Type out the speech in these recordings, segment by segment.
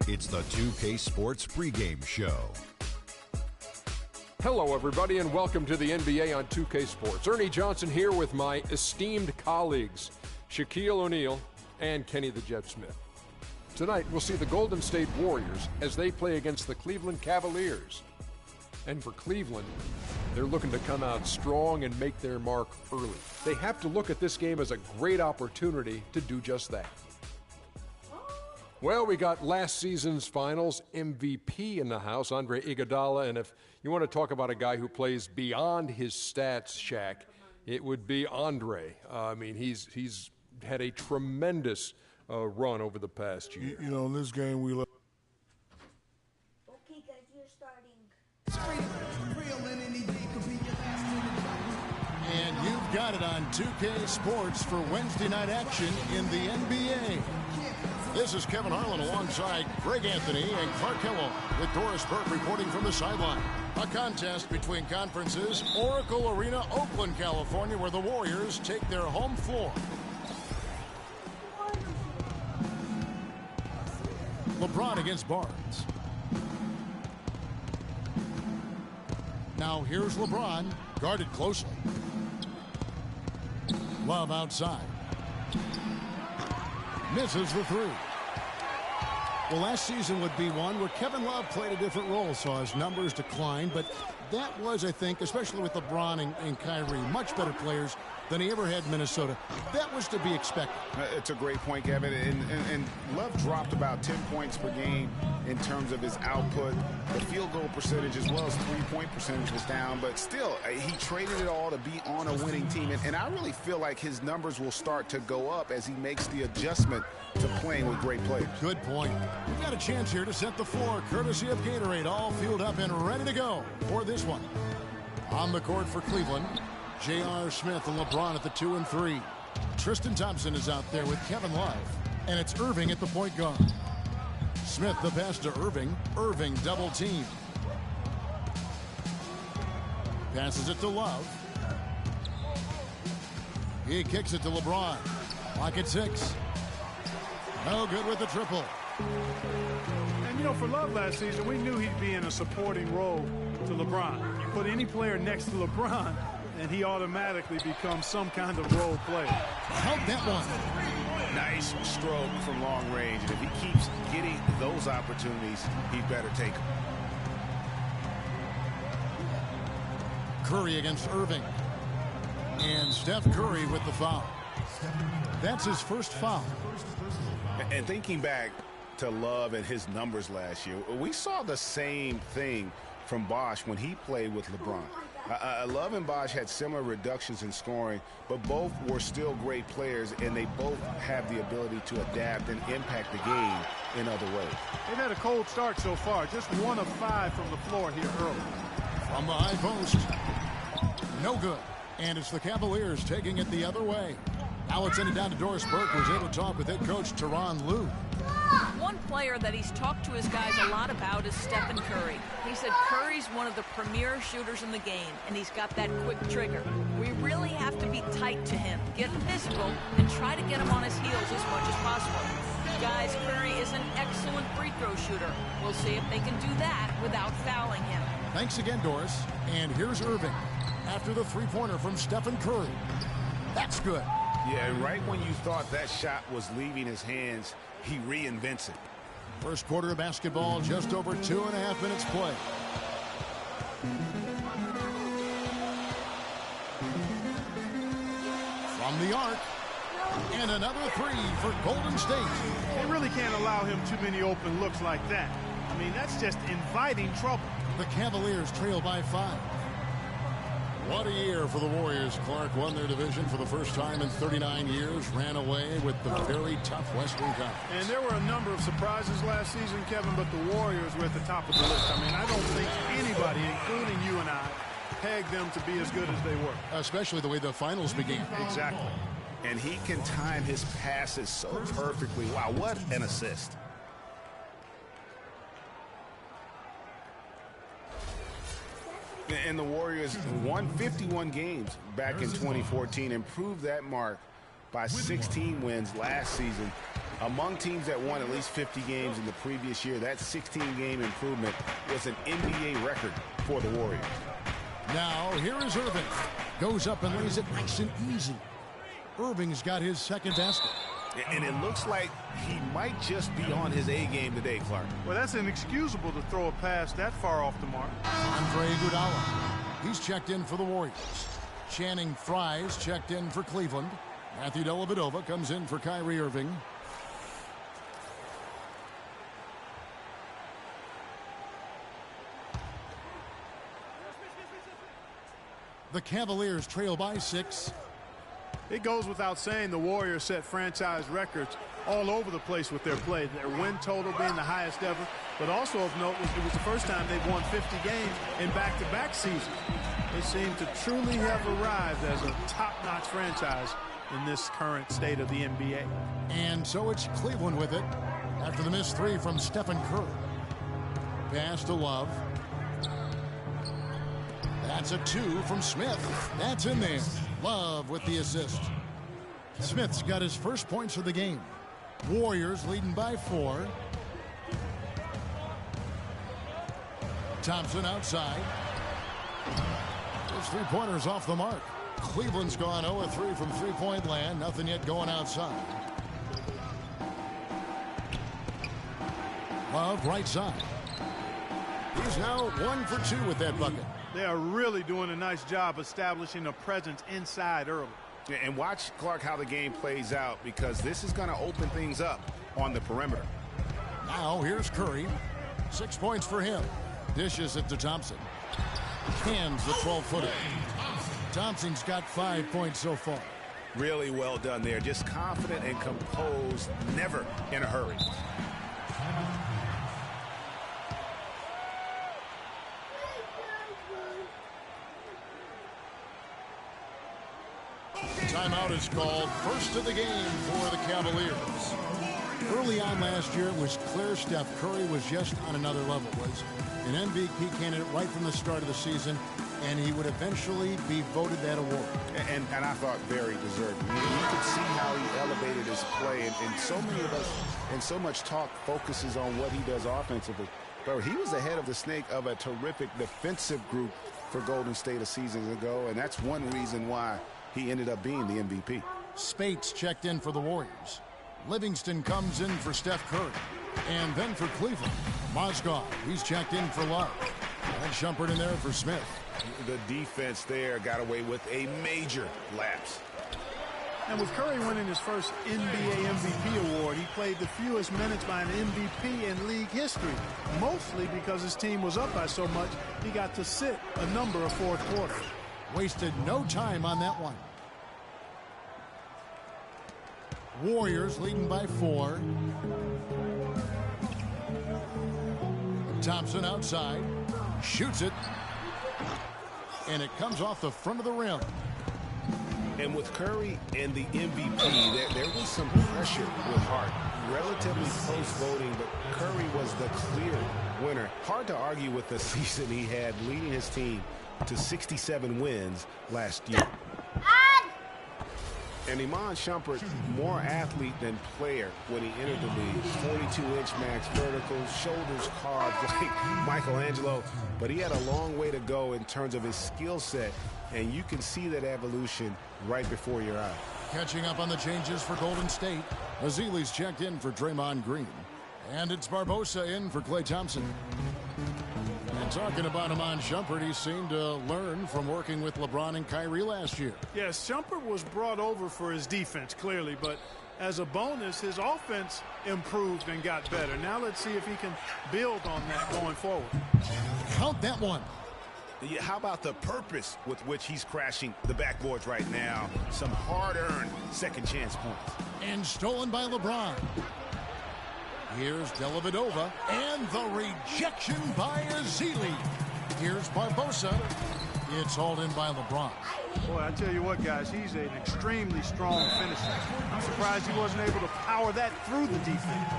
It's the 2K Sports pregame show. Hello, everybody, and welcome to the NBA on 2K Sports. Ernie Johnson here with my esteemed colleagues, Shaquille O'Neal and Kenny the Jet Smith. Tonight, we'll see the Golden State Warriors as they play against the Cleveland Cavaliers. And for Cleveland, they're looking to come out strong and make their mark early. They have to look at this game as a great opportunity to do just that. Well, we got last season's finals MVP in the house, Andre Iguodala, and if you want to talk about a guy who plays beyond his stats, Shaq, it would be Andre. I mean, he's had a tremendous run over the past year. You know, in this game, we love. Okay, guys, you're starting. And you've got it on 2K Sports for Wednesday night action in the NBA. This is Kevin Harlan alongside Greg Anthony and Clark Kellogg with Doris Burke reporting from the sideline. A contest between conferences, Oracle Arena, Oakland, California, where the Warriors take their home floor. LeBron against Barnes. Now here's LeBron, guarded closely. Love outside. Misses the three. Well, last season would be one where Kevin Love played a different role, saw his numbers decline, but that was, I think, especially with LeBron and Kyrie, much better players than he ever had in Minnesota. That was to be expected. It's a great point, Kevin. And Love dropped about 10 points per game in terms of his output. The field goal percentage as well as three-point percentage was down, but still, he traded it all to be on a winning team. And I really feel like his numbers will start to go up as he makes the adjustment to playing with great players. Good point. We've got a chance here to set the floor, courtesy of Gatorade, all fueled up and ready to go for this one. On the court for Cleveland, J.R. Smith and LeBron at the 2 and 3. Tristan Thompson is out there with Kevin Love, and it's Irving at the point guard. Smith the pass to Irving. Irving double team. Passes it to Love. He kicks it to LeBron. Lock at 6. No good with the triple. And, you know, for Love last season, we knew he'd be in a supporting role to LeBron. You put any player next to LeBron, and he automatically becomes some kind of role player. Held that one. Nice stroke from long range. And if he keeps getting those opportunities, he better take them. Curry against Irving. And Steph Curry with the foul. That's his first foul. And thinking back to Love and his numbers last year, we saw the same thing from Bosh when he played with LeBron. Love and Bosh had similar reductions in scoring, but both were still great players, and they both have the ability to adapt and impact the game in other ways. They've had a cold start so far, just 1 of 5 from the floor here early. From the high post. No good. And it's the Cavaliers taking it the other way. Now it's in it down to Doris Burke, who's able to talk with head coach Tyronn Lue. One player that he's talked to his guys a lot about is Stephen Curry. He said Curry's one of the premier shooters in the game, and he's got that quick trigger. We really have to be tight to him, get physical, and try to get him on his heels as much as possible. Guys, Curry is an excellent free throw shooter. We'll see if they can do that without fouling him. Thanks again, Doris. And here's Irving after the three-pointer from Stephen Curry. That's good. Yeah, and right when you thought that shot was leaving his hands, he reinvents it. First quarter of basketball, just over 2.5 minutes play. From the arc, and another three for Golden State. They really can't allow him too many open looks like that. I mean, that's just inviting trouble. The Cavaliers trail by 5. What a year for the Warriors. Clark won their division for the first time in 39 years, ran away with the very tough Western Conference. And there were a number of surprises last season, Kevin, but the Warriors were at the top of the list. I mean, I don't think anybody, including you and I, pegged them to be as good as they were. Especially the way the finals began. Exactly. And he can time his passes so perfectly. Wow, what an assist. And the Warriors won 51 games back in 2014 and proved that mark by 16 wins last season. Among teams that won at least 50 games in the previous year, that 16-game improvement was an NBA record for the Warriors. Now, here is Irving. Goes up and lays it nice and easy. Irving's got his second basket. And it looks like he might just be on his A game today, Clark. Well, that's inexcusable to throw a pass that far off the mark. Andre Iguodala. He's checked in for the Warriors. Channing Frye's checked in for Cleveland. Matthew Dellavedova comes in for Kyrie Irving. The Cavaliers trail by 6. It goes without saying the Warriors set franchise records all over the place with their play. Their win total being the highest ever, but also of note it was the first time they've won 50 games in back-to-back seasons. They seem to truly have arrived as a top-notch franchise in this current state of the NBA. And so it's Cleveland with it after the missed 3 from Stephen Curry. Pass to Love. That's a 2 from Smith. That's in there. Love with the assist. Smith's got his first points of the game. Warriors leading by 4. Thompson outside. Those 3-pointers off the mark. Cleveland's gone 0-3 from three-point land. Nothing yet going outside. Love right side. He's now 1 for 2 with that bucket. They are really doing a nice job establishing a presence inside early. And watch, Clark, how the game plays out, because this is going to open things up on the perimeter. Now here's Curry. 6 points for him. Dishes it to Thompson. Hands the 12-footer. Thompson's got 5 points so far. Really well done there. Just confident and composed, never in a hurry. Timeout is called. First of the game for the Cavaliers. Early on last year, it was clear Steph Curry was just on another level. Was an MVP candidate right from the start of the season, and he would eventually be voted that award. And I thought very deserved. You could see how he elevated his play, and so many of us, and so much talk focuses on what he does offensively. But he was ahead of the snake of a terrific defensive group for Golden State a season ago, and that's one reason why he ended up being the MVP. Spates checked in for the Warriors. Livingston comes in for Steph Curry. And then for Cleveland, Mozgov, he's checked in for Love. And Shumpert in there for Smith. The defense there got away with a major lapse. And with Curry winning his first NBA MVP award, he played the fewest minutes by an MVP in league history, mostly because his team was up by so much he got to sit a number of fourth quarters. Wasted no time on that one. Warriors leading by 4. Thompson outside. Shoots it. And it comes off the front of the rim. And with Curry and the MVP, there was some pressure with Hart. Relatively close voting, but Curry was the clear winner. Hard to argue with the season he had, leading his team to 67 wins last year. And Iman Shumpert, more athlete than player when he entered the league. 42-inch max vertical, shoulders carved like Michelangelo. But he had a long way to go in terms of his skill set, and you can see that evolution right before your eyes. Catching up on the changes for Golden State. Azili's checked in for Draymond Green. And it's Barbosa in for Klay Thompson. And talking about Iman Shumpert, he seemed to learn from working with LeBron and Kyrie last year. Yes, Shumpert was brought over for his defense, clearly, but as a bonus, his offense improved and got better. Now let's see if he can build on that going forward. Count that one. Yeah, how about the purpose with which he's crashing the backboards right now? Some hard-earned second chance points. And stolen by LeBron. Here's Dellavedova, and the rejection by Azili. Here's Barbosa. It's hauled in by LeBron. Boy, I tell you what, guys, he's an extremely strong finisher. I'm surprised he wasn't able to power that through the defense.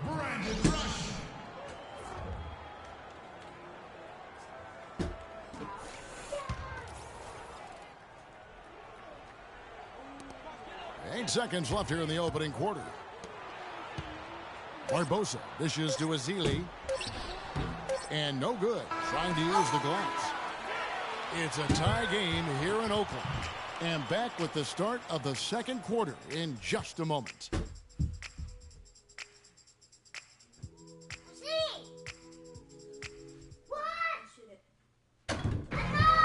Brandon Rush. 9 seconds left here in the opening quarter. Barbosa dishes to Ezeli. And no good. Trying to use the glass. It's a tie game here in Oakland. And back with the start of the second quarter in just a moment.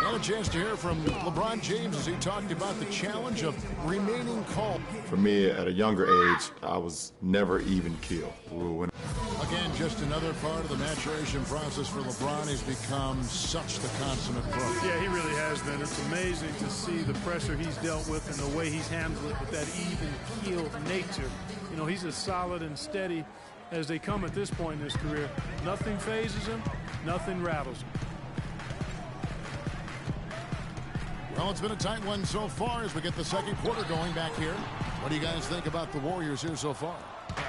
And a chance to hear from LeBron James as he talked about the challenge of remaining calm. For me, at a younger age, I was never even keeled. Again, just another part of the maturation process for LeBron. He's become such the consummate pro. Yeah, he really has been. It's amazing to see the pressure he's dealt with and the way he's handled it with that even-keeled nature. You know, he's as solid and steady as they come at this point in his career. Nothing phases him. Nothing rattles him. Well, it's been a tight one so far as we get the second quarter going back here. What do you guys think about the Warriors here so far?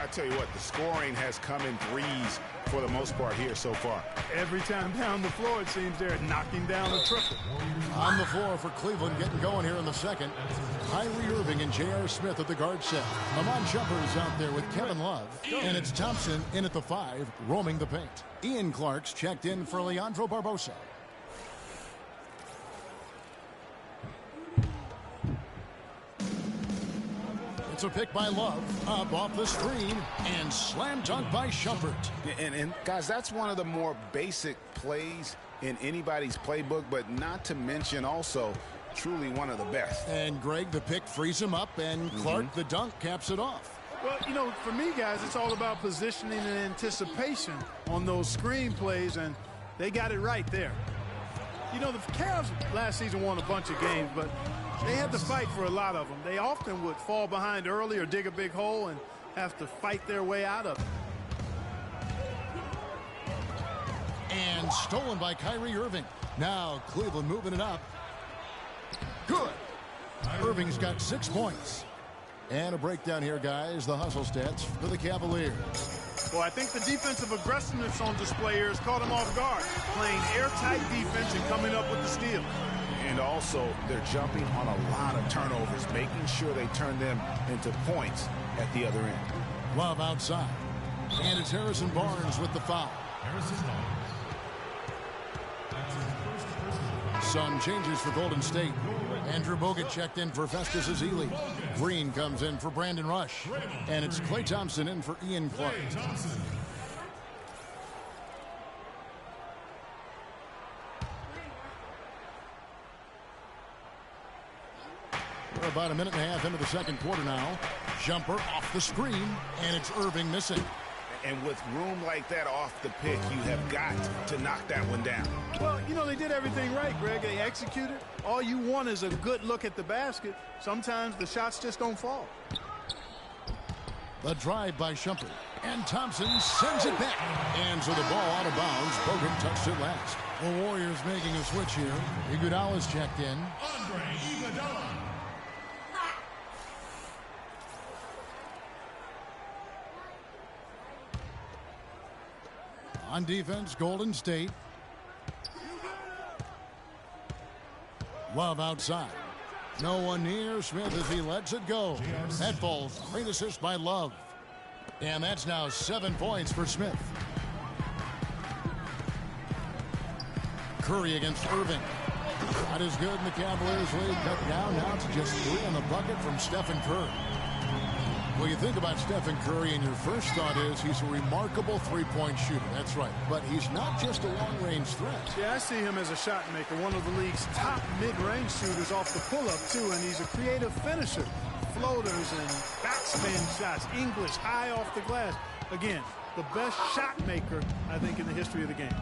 I tell you what, the scoring has come in threes for the most part here so far. Every time down the floor, it seems they're knocking down a triple. On the floor for Cleveland, getting going here in the second. Kyrie Irving and J.R. Smith at the guard set. Amon Jumper's out there with Kevin Love. And it's Thompson in at the 5, roaming the paint. Ian Clark's checked in for Leandro Barbosa. It's a pick by Love, up off the screen, and slam dunk by Shumpert. And guys, that's one of the more basic plays in anybody's playbook, but not to mention also truly one of the best. And Greg, the pick frees him up, and Clark, the dunk, caps it off. Well, you know, for me, guys, it's all about positioning and anticipation on those screen plays, and they got it right there. You know, the Cavs last season won a bunch of games, but they had to fight for a lot of them. They often would fall behind early or dig a big hole and have to fight their way out of it. And stolen by Kyrie Irving. Now Cleveland moving it up. Good. Irving's got 6 points. And a breakdown here, guys. The hustle stats for the Cavaliers. Well, I think the defensive aggressiveness on display here has caught him off guard, playing airtight defense and coming up with the steal. And also, they're jumping on a lot of turnovers, making sure they turn them into points at the other end. Love outside. And it's Harrison Barnes with the foul. Some changes for Golden State. Andrew Bogut checked in for Festus Ezeli. Green comes in for Brandon Rush. And it's Klay Thompson in for Ian Clark. We're about a minute and a half into the second quarter now. Jumper off the screen, and it's Irving missing. And with room like that off the pick, you have got to knock that one down. Well, you know, they did everything right, Greg. They executed. All you want is a good look at the basket. Sometimes the shots just don't fall. The drive by Shumpert. And Thompson sends it back. And so the ball out of bounds. Bogut touched it last. The Warriors making a switch here. Iguodala's checked in. Andre Iguodala. On defense, Golden State. Love outside. No one near Smith as he lets it go. That falls. Great assist by Love. And that's now 7 points for Smith. Curry against Irving. Not as good in the Cavaliers lead. Cut down now to just 3 on the bucket from Stephen Curry. Well, you think about Stephen Curry, and your first thought is he's a remarkable three-point shooter. That's right. But he's not just a long-range threat. Yeah, I see him as a shot maker, one of the league's top mid-range shooters off the pull-up, too, and he's a creative finisher. Floaters and backspin shots, English, high off the glass. Again, the best shot maker, I think, in the history of the game.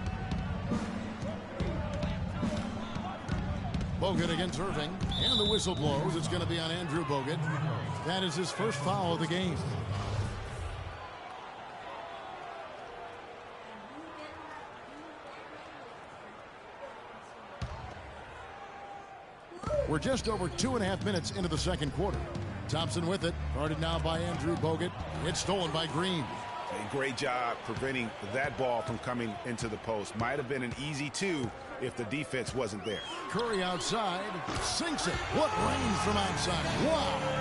Bogut against Irving, and the whistle blows. It's going to be on Andrew Bogut. That is his first foul of the game. We're just over 2.5 minutes into the second quarter. Thompson with it, guarded now by Andrew Bogut. It's stolen by Green. A great job preventing that ball from coming into the post. Might have been an easy 2 if the defense wasn't there. Curry outside, sinks it. What range from outside? Wow!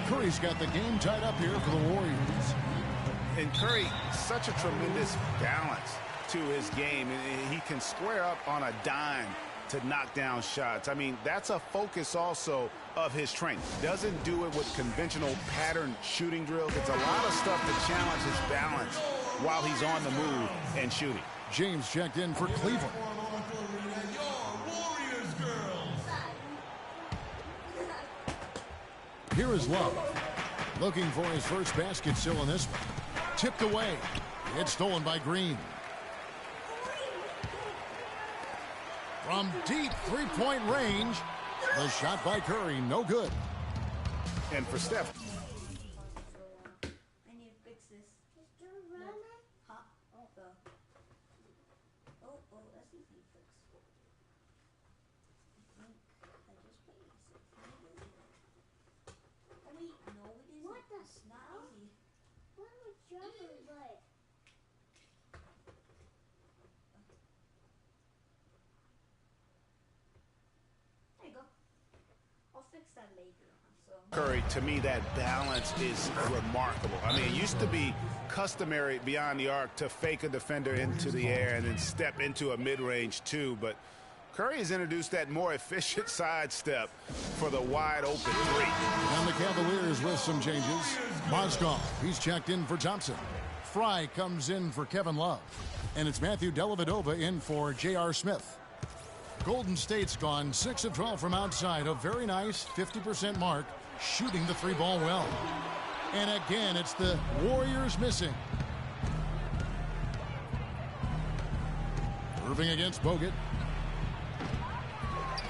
Curry's got the game tied up here for the Warriors. And Curry, such a tremendous balance to his game. And he can square up on a dime to knock down shots. I mean, that's a focus also of his strength. Doesn't do it with conventional pattern shooting drills. It's a lot of stuff to challenge his balance while he's on the move and shooting. James checked in for Cleveland. Here is Love, looking for his first basket still in this one. Tipped away. It's stolen by Green. From deep three-point range, the shot by Curry, no good. And for Steph. I need to fix this. Huh? Oh, that's easy to fix. I think I just fixed it. Oh, wait, no, it isn't. What the? It's not easy. What was jumping like? There you go. I'll fix that later on. So. Curry, to me, that balance is remarkable. I mean, it used to be customary beyond the arc to fake a defender into the air and then step into a mid-range two, but Curry has introduced that more efficient sidestep for the wide open three. And the Cavaliers with some changes. Mozgov, he's checked in for Thompson. Fry comes in for Kevin Love. And it's Matthew Dellavedova in for J.R. Smith. Golden State's gone 6 of 12 from outside. A very nice 50% mark, shooting the three ball well. And again, it's the Warriors missing. Irving against Bogut.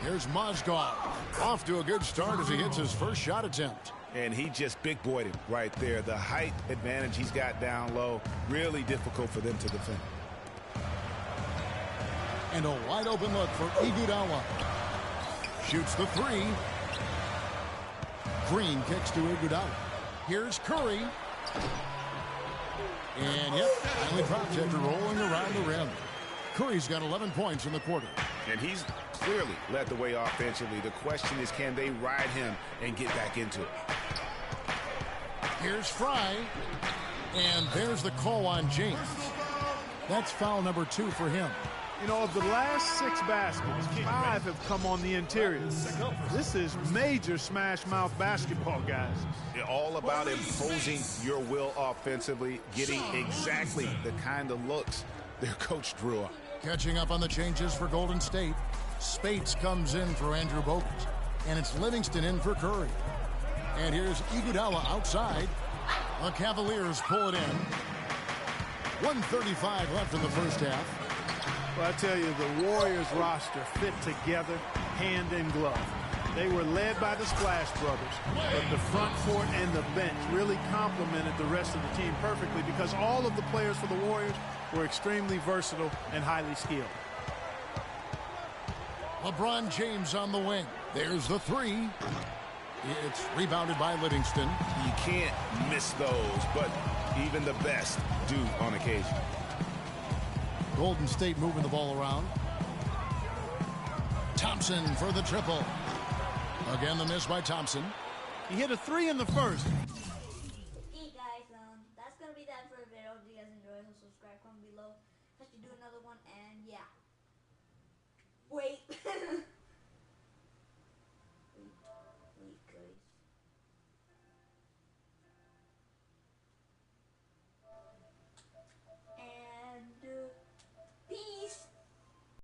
Here's Mozgov. Off to a good start as he hits his first shot attempt. And he just big boyed him right there. The height advantage he's got down low, really difficult for them to defend. And a wide open look for Iguodala. Shoots the three. Green kicks to Iguodala. Here's Curry. And yep, finally drops after rolling around the rim. Curry's got 11 points in the quarter. And he's clearly led the way offensively. The question is, can they ride him and get back into it? Here's Fry. And there's the call on James. That's foul number 2 for him. You know, of the last 6 baskets, 5 have come on the interior. This is major smash-mouth basketball, guys. All about imposing your will offensively, getting exactly the kind of looks their coach drew up. Catching up on the changes for Golden State. Spates comes in for Andrew Bogut. And it's Livingston in for Curry. And here's Iguodala outside. The Cavaliers pull it in. 1:35 left in the first half. Well, I tell you, the Warriors roster fit together hand in glove. They were led by the Splash Brothers, but the front court and the bench really complemented the rest of the team perfectly because all of the players for the Warriors were extremely versatile and highly skilled. LeBron James on the wing. There's the three. It's rebounded by Livingston. You can't miss those, but even the best do on occasion. Golden State moving the ball around. Thompson for the triple. Again, the miss by Thompson. He hit a 3 in the first. Hey guys, that's gonna be that for the video. If you guys enjoyed, so subscribe, comment below. Let's do another one, and yeah.